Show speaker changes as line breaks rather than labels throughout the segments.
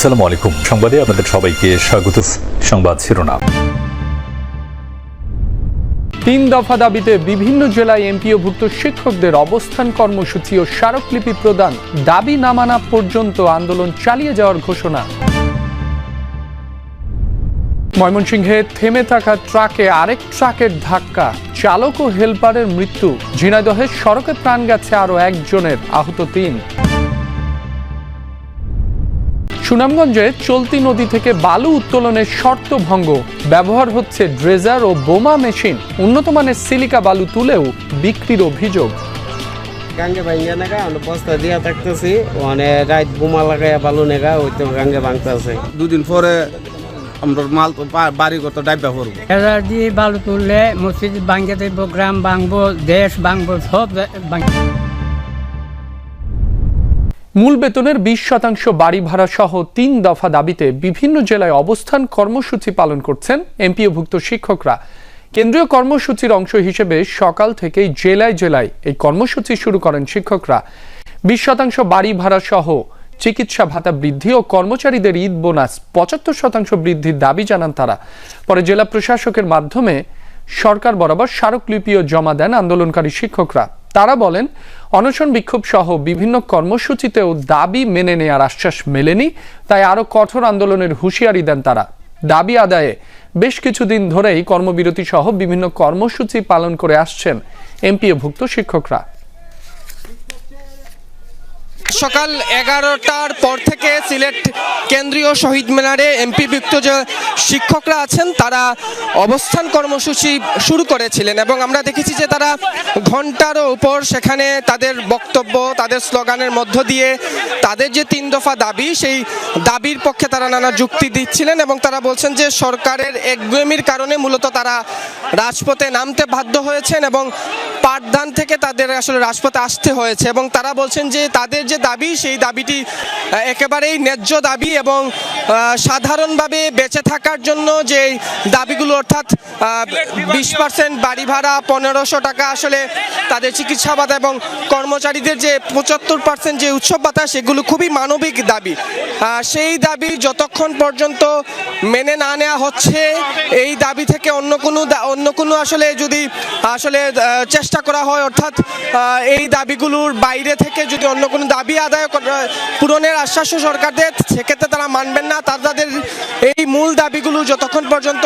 আসসালামু আলাইকুম। সংবাদে আপনাদের সবাইকে স্বাগত। সংবাদ শিরোনাম।
3 দফা দাবিতে বিভিন্ন জেলায় এমপিওভুক্ত শিক্ষকদের অবস্থান কর্মসূচি ও স্মারকলিপি প্রদান, দাবি না মানা পর্যন্ত আন্দোলন চালিয়ে যাওয়ার ঘোষণা। ময়মনসিংহে থেমে থাকা ট্রাকে আরেক ট্রাকের ধাক্কা, চালক ও হেলপারের মৃত্যু। ঝিনাইদহে সড়কে প্রাণ গেছে আরো একজনের, আহত 3। সুনামগঞ্জে চলতি নদী থেকে বালু উত্তোলনের শর্ত ভঙ্গ, ব্যবহার হচ্ছে ড্রেজার ও বোমা মেশিন। উন্নত মানের সিলিকা বালু তুলেও বিক্রির অভিযোগ।
গাঙ্গে ভাঙ্গা নেগা বস্তা দিয়া থাকতেছি, মানে রাত বোমা লাগাইয়া বালু নেগা ওই তো গাঙ্গে ভাঙতেছে।
দুদিন পরে আমরা মাল তো বাড়ি করতে ডাইবা করবো।
ড্রেজার দিয়ে বালু তুললে মসজিদ ভাঙ্গে দেব, গ্রাম ভাঙবো, দেশ ভাঙবো, সব
মূল বেতনের 20% বাড়ি ভাড়া সহ 3 দফা দাবিতে বিভিন্ন জেলায় অবস্থান কর্মসূচি পালন করছেন এমপিওভুক্ত শিক্ষকরা। কেন্দ্রীয় কর্মসূচির অংশ হিসেবে সকাল থেকেই জেলায় জেলায় এই কর্মসূচি শুরু করেন শিক্ষকরা। 20% বাড়ি ভাড়া সহ চিকিৎসা ভাতা বৃদ্ধি ও কর্মচারীদের ঈদ বোনাস 75% বৃদ্ধির দাবি জানান তারা। পরে জেলা প্রশাসকের মাধ্যমে সরকার বরাবর স্মারকলিপিও জমা দেন আন্দোলনকারী শিক্ষকরা। তারা বলেন, অনশন বিক্ষোভ সহ বিভিন্ন কর্মসূচিতেও দাবি মেনে নেওয়ার আশ্বাস মেলেনি, তাই আরো কঠোর আন্দোলনের হুঁশিয়ারি দেন তারা। দাবি আদায়ে বেশ কিছুদিন ধরেই কর্মবিরতি সহ বিভিন্ন কর্মসূচি পালন করে আসছেন এমপিওভুক্ত শিক্ষকরা।
সকাল 11টার পর থেকে সিলেট কেন্দ্রীয় শহীদ মিনারে এমপিভুক্ত যে শিক্ষকরা আছেন তারা অবস্থান কর্মসূচি শুরু করেছিলেন এবং আমরা দেখেছি যে তারা ঘন্টারও উপর সেখানে তাদের বক্তব্য, তাদের স্লোগানের মধ্য দিয়ে তাদের যে 3 দফা দাবি, সেই দাবির পক্ষে তারা নানা যুক্তি দিচ্ছিলেন এবং তারা বলছেন যে সরকারের একগুঁয়েমির কারণে মূলত তারা রাজপথে নামতে বাধ্য হয়েছেন এবং পাঠদান থেকে তাদের আসলে রাজপথে আসতে হয়েছে এবং তারা বলছেন যে তাদের যে দাবি, সেই দাবিটি একেবারেই ন্যায্য দাবি এবং সাধারণভাবে বেঁচে থাকার জন্য যে দাবিগুলো, অর্থাৎ 20% বাড়ি ভাড়া, 1500 টাকা আসলে তাদের চিকিৎসা ভাতা এবং কর্মচারীদের যে 75% যে উৎসব ভাতা, সেগুলো খুবই মানবিক দাবি। সেই দাবি যতক্ষণ পর্যন্ত মেনে না নেওয়া হচ্ছে, এই দাবি থেকে অন্য কোনো আসলে যদি আসলে চেষ্টা করা হয়, অর্থাৎ এই দাবিগুলোর বাইরে থেকে যদি অন্য কোনো দাবি আদায় পূরণের আশ্বাস সরকার দেয়, সেক্ষেত্রে তারা মানবেন না। তাদের এই মূল দাবিগুলো যতক্ষণ পর্যন্ত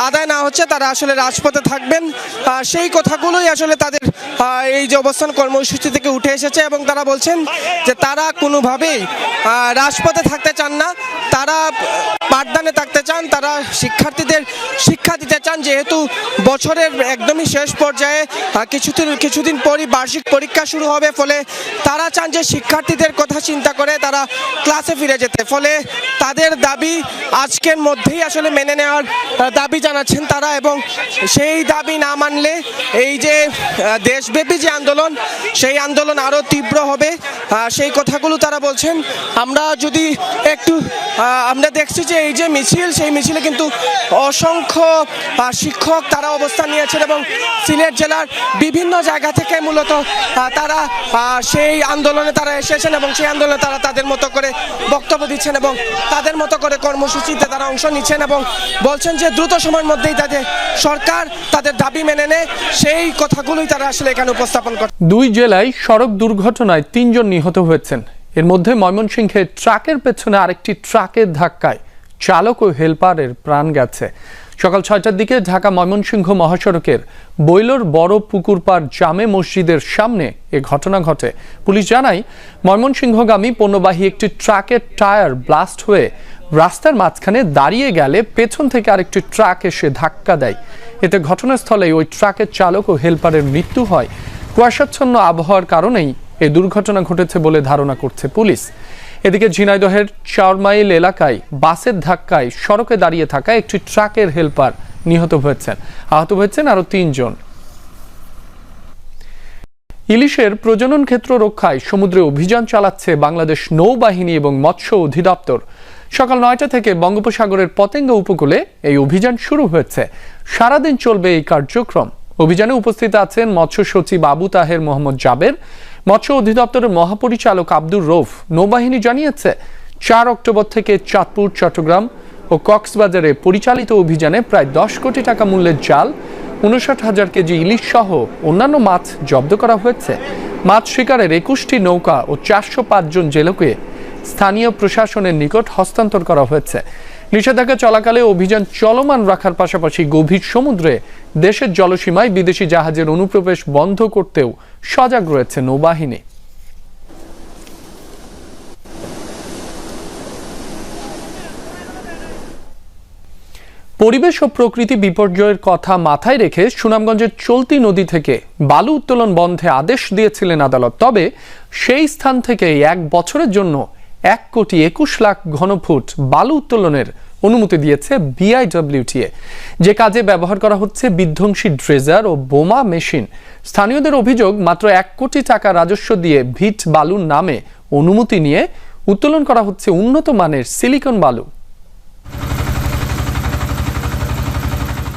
আদায় না হচ্ছে তারা আসলে রাজপথে থাকবেন। সেই কথাগুলোই আসলে তাদের এই যে অবস্থান কর্মসূচি থেকে উঠে এসেছে এবং তারা বলছেন যে তারা কোনোভাবেই রাজপথে থাকতে চান না, তারা পাঠদানে থাকতে চান, তারা শিক্ষার্থীদের শিক্ষা দিতে চান। যেহেতু বছরের একদমই শেষ পর্যায়ে কিছুদিন পরই বার্ষিক পরীক্ষা শুরু হবে, ফলে তারা চান যে শিক্ষার্থীদের কথা চিন্তা করে তারা ক্লাসে ফিরে যেতে। ফলে তাদের দাবি আজকের মধ্যেই আসলে মেনে নেওয়ার দাবি জানাচ্ছেন তারা এবং সেই দাবি না মানলে এই যে দেশব্যাপী যে আন্দোলন, সেই আন্দোলন আরও তীব্র হবে, সেই কথাগুলো তারা বলছেন। আমরা যদি একটু আমরা দেখছি যে এই যে মিছিল, সেই মিছিলে কিন্তু অসংখ্য শিক্ষক তারা অবস্থান নিয়েছেন এবং সিলেট জেলার বিভিন্ন জায়গা থেকে মূলত তারা সেই আন্দোলনে তারা এসেছেন এবং সেই আন্দোলনে তারা তাদের মতো করে বক্তব্য দিচ্ছেন এবং তাদের মতো করে কর্মসূচিতে তারা অংশ নিচ্ছেন এবং বলছেন যে দ্রুত সময়ের মধ্যেই তাদের সরকার তাদের দাবি মেনে নেয়, সেই কথাগুলোই তারা আসলে এখানে উপস্থাপন করে।
2 জেলায় সড়ক দুর্ঘটনায় 3 জন নিহত হয়েছেন। এর মধ্যে ময়মনসিংহে ট্রাকের পেছনে আরেকটি ট্রাকের ধাক্কায় চালক ও হেলপারের প্রাণ গেছে। সকাল 6টার দিকে ঢাকা ময়মনসিংহ মহাসড়কের বৈলর বড় পুকুরপাড় জামে মসজিদের সামনে এ ঘটনা ঘটে। পুলিশ জানায়, ময়মনসিংহগামী পণ্যবাহী একটি ট্রাকের টায়ার ব্লাস্ট হয়ে রাস্তার মাঝখানে দাঁড়িয়ে গেলে পেছন থেকে আরেকটি ট্রাক এসে ধাক্কা দেয়। এতে ঘটনাস্থলেই ওই ট্রাকের চালক ও হেলপারের মৃত্যু হয়। কুয়াশাচ্ছন্ন আবহাওয়ার কারণেই এই দুর্ঘটনা ঘটেছে বলে ধারণা করছে পুলিশ। এদিকে ঝিনাইদহের 4 মাইল এলাকায় বাসের ধাক্কায় সড়কে দাঁড়িয়ে থাকা একটি ট্রাকের হেলপার নিহত হয়েছেন, আহত হয়েছেন আরো 3 জন। ইলিশের প্রজনন ক্ষেত্র রক্ষায় সমুদ্রে অভিযান চালাচ্ছে বাংলাদেশ নৌবাহিনী এবং মৎস্য অধিদপ্তর। সকাল 9টা থেকে বঙ্গোপসাগরের পতেঙ্গা উপকূলে এই অভিযান শুরু হয়েছে। সারাদিন চলবে এই কার্যক্রম। অভিযানে উপস্থিত আছেন মৎস্য সচিব আবু তাহের মোহাম্মদ জাবের, মৎস্য অধিদপ্তরের মহাপরিচালক আব্দুর রৌফ। নৌবাহিনী জানিয়েছে 4 অক্টোবর থেকে চাঁদপুর, চট্টগ্রাম ও কক্সবাজারে পরিচালিত অভিযানে প্রায় 10 কোটি টাকা মূল্যের জাল, 59,000 কেজি ইলিশ সহ অন্যান্য মাছ জব্দ করা হয়েছে। মাছ শিকারের 21টি নৌকা ও 405 জন জেলেকে স্থানীয় প্রশাসনের নিকট হস্তান্তর করা হয়েছে। নিষেধাজ্ঞা চলাকালে অভিযান চলমান রাখার পাশাপাশি গভীর সমুদ্রে দেশের জলসীমায় বিদেশি জাহাজের অনুপ্রবেশ বন্ধ করতেও সজাগ রয়েছে নৌবাহিনী। পরিবেশ ও প্রকৃতি বিপর্যয়ের কথা মাথায় রেখে সুনামগঞ্জের চলতি নদী থেকে বালু উত্তোলন বন্ধে আদেশ দিয়েছিলেন আদালত। তবে সেই স্থান থেকে 1 বছরের জন্য 1,21,00,000 ঘনফুট বালু উত্তোলনের অনুমতি দিয়েছে বিআইডব্লিউটিএ, যে কাজে ব্যবহার করা হচ্ছে বিধ্বংসী ড্রেজার ও বোমা মেশিন। স্থানীয়দের অভিযোগ, মাত্র 1 কোটি টাকা রাজস্ব দিয়ে ভিট বালুর নামে অনুমতি নিয়ে উত্তোলন করা হচ্ছে উন্নত মানের সিলিকন বালু।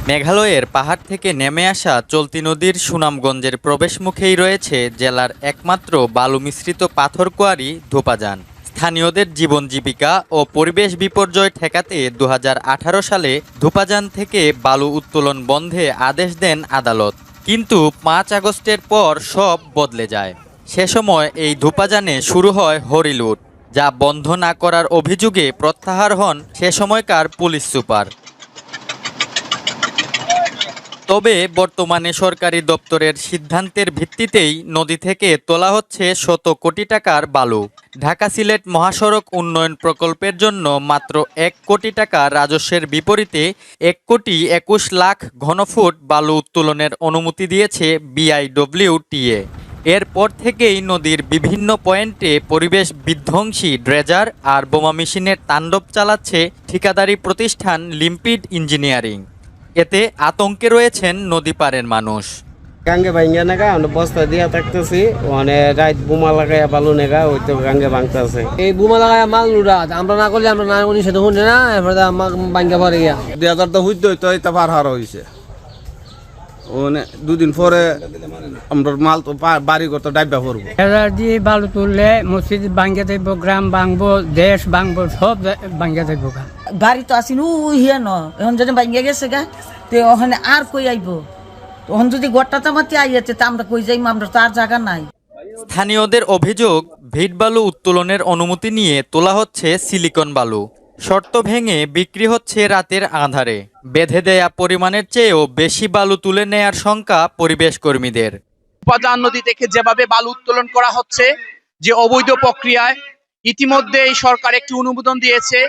মেঘালয়ের পাহাড় থেকে নেমে আসা চলতি নদীর সুনামগঞ্জের প্রবেশমুখেই রয়েছে জেলার একমাত্র বালু মিশ্রিত পাথর কোয়ারি ধোপাজান। স্থানীয়দের জীবন জীবিকা ও পরিবেশ বিপর্যয় ঠেকাতে 2018 সালে ধোপাজান থেকে বালু উত্তোলন বন্ধে আদেশ দেন আদালত। কিন্তু 5 আগস্টের পর সব বদলে যায়। সে সময় এই ধোপাজানে শুরু হয় হরিলুট, যা বন্ধ না করার অভিযোগে প্রত্যাহার হন সে সময়কার পুলিশ সুপার। তবে বর্তমানে সরকারি দপ্তরের সিদ্ধান্তের ভিত্তিতেই নদী থেকে তোলা হচ্ছে শত কোটি টাকার বালু। ঢাকা সিলেট মহাসড়ক উন্নয়ন প্রকল্পের জন্য মাত্র 1 কোটি টাকা রাজস্বের বিপরীতে 1,21,00,000 ঘনফুট বালু উত্তোলনের অনুমতি দিয়েছে বিআইডব্লিউটিএ। এরপর থেকেই নদীর বিভিন্ন পয়েন্টে পরিবেশ বিধ্বংসী ড্রেজার আর বোমা মেশিনের তাণ্ডব চালাচ্ছে ঠিকাদারি প্রতিষ্ঠান লিম্পিড ইঞ্জিনিয়ারিং। এতে আতঙ্কে রয়েছেন নদী পাড়ের মানুষ।
গাঙ্গে ভাঙ্গা নাগা আমরা বস্তা দিয়া থাকতেছি, রাত বোমা লাগাইয়া বালু নেগা ওই তো গাঙ্গে ভাঙতেছে।
এই বোমা লাগায় মাল লুড়া আমরা না করলে আমরা না উনি সেটা শুনে না, এরপরে ভাঙ্গা পড়ে গিয়া
2000 হইতে হইতো এটা পার হারা হয়েছে। 2 দিন পরে আমরা মাল তো বাড়ি করতে ডাইবা পড়বো।
এবার দিয়ে বালু তুললে মসজিদ ভাঙ্গে যাইব, গ্রাম ভাঙবো, দেশ ভাঙবো, সব ভাঙ্গে যাইব।
বাড়ি তো আসিন হিয়া ন, এখন যদি ভাঙ্গে গেছে গা তো ওখানে আর কই আইব, তখন যদি গোটা তামাতে আইয়াছে তা আমরা কই যাইম, আমরা তো আর জায়গা নাই।
স্থানীয়দের অভিযোগ, ভিট বালু উত্তোলনের অনুমতি নিয়ে তোলা হচ্ছে সিলিকন বালু। শর্ত ভেঙে বিক্রি হচ্ছে রাতের আঁধারে। বেঁধে দেয়া পরিমাণের চেয়েও বেশি বালু তুলে নেয়ার শঙ্কা পরিবেশ কর্মীদের।
ধোপাজান নদী থেকে যেভাবে বালু উত্তোলন করা হচ্ছে, যে অবৈধ প্রক্রিয়ায়, ইতিমধ্যে এই সরকার একটি অনুমোদন দিয়েছে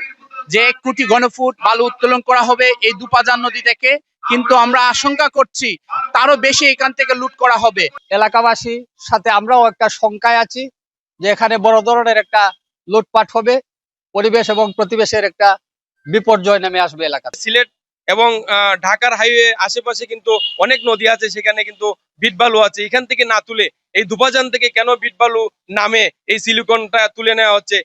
যে 1 কোটি ঘনফুট বালু উত্তোলন করা হবে এই ধোপাজান নদী থেকে। কিন্তু আমরা আশঙ্কা করছি তারও বেশি এখান থেকে লুট করা হবে। এলাকাবাসীর সাথে আমরাও একটা শঙ্কায় আছি যে এখানে বড় ধরনের একটা লুটপাট হবে, পরিবেশ এবং প্রতিবেশের একটা বিপর্যয় নেমে আসবে এলাকা।
সিলেট এবং ঢাকার হাইওয়ে আশেপাশে কিন্তু অনেক নদী আছে, সেখানে কিন্তু ভিট বালু আছে। এখান থেকে না তুলে এই ধোপাজান থেকে কেন ভিট বালু নামে এই সিলিকনটা তুলে নেওয়া হচ্ছে?